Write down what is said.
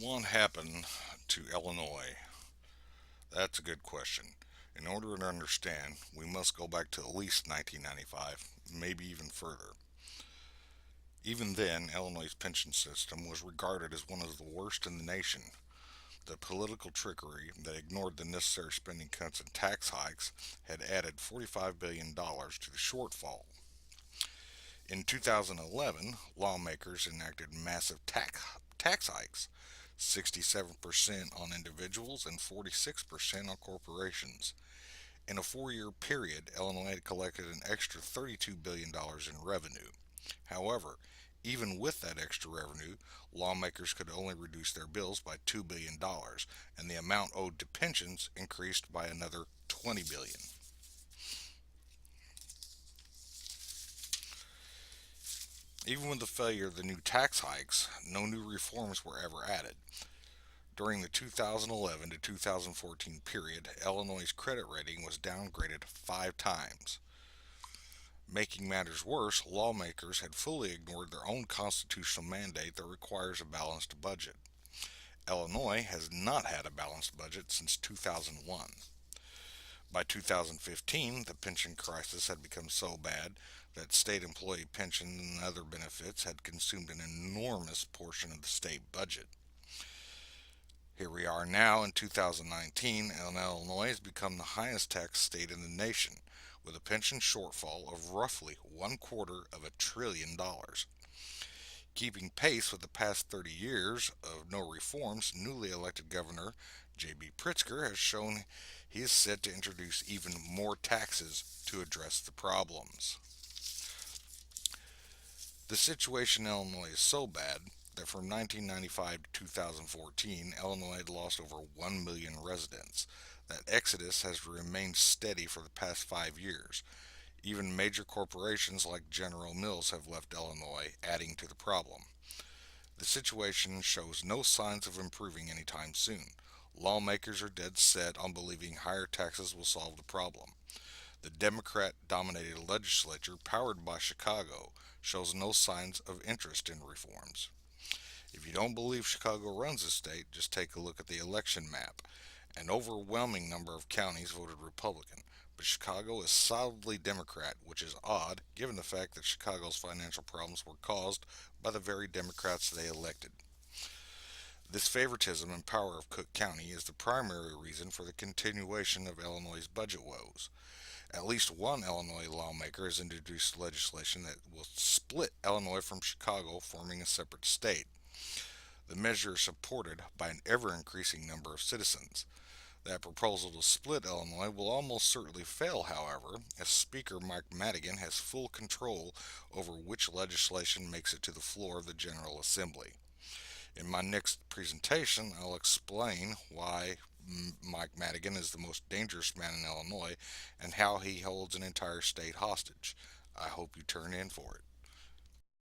What happened to Illinois? That's a good question. In order to understand, we must go back to at least 1995, maybe even further. Even then, Illinois' pension system was regarded as one of the worst in the nation. The political trickery that ignored the necessary spending cuts and tax hikes had added $45 billion to the shortfall. In 2011, lawmakers enacted massive tax hikes, 67% on individuals and 46% on corporations. In a 4 year period, Illinois collected an extra $32 billion in revenue. However, even with that extra revenue, lawmakers could only reduce their bills by $2 billion, and the amount owed to pensions increased by another $20 billion. Even with the failure of the new tax hikes, no new reforms were ever added. During the 2011 to 2014 period, Illinois' credit rating was downgraded 5 times. Making matters worse, lawmakers had fully ignored their own constitutional mandate that requires a balanced budget. Illinois has not had a balanced budget since 2001. By 2015, the pension crisis had become so bad that state employee pensions and other benefits had consumed an enormous portion of the state budget. Here we are now in 2019, and Illinois has become the highest tax state in the nation, with a pension shortfall of roughly $250 billion. Keeping pace with the past 30 years of no reforms, newly elected Governor J.B. Pritzker has shown he is set to introduce even more taxes to address the problems. The situation in Illinois is so bad that from 1995 to 2014, Illinois had lost over 1 million residents. That exodus has remained steady for the past 5 years. Even major corporations like General Mills have left Illinois, adding to the problem. The situation shows no signs of improving anytime soon. Lawmakers are dead set on believing higher taxes will solve the problem. The Democrat dominated legislature, powered by Chicago, shows no signs of interest in reforms. If you don't believe Chicago runs the state, just take a look at the election map. An overwhelming number of counties voted Republican, but Chicago is solidly Democrat, which is odd given the fact that Chicago's financial problems were caused by the very Democrats they elected. This favoritism and power of Cook County is the primary reason for the continuation of Illinois' budget woes. At least one Illinois lawmaker has introduced legislation that will split Illinois from Chicago, forming a separate state. The measure is supported by an ever increasing number of citizens. That proposal to split Illinois will almost certainly fail, however, as Speaker Mike Madigan has full control over which legislation makes it to the floor of the General Assembly. In my next presentation, I'll explain why Mike Madigan is the most dangerous man in Illinois and how he holds an entire state hostage. I hope you turn in for it.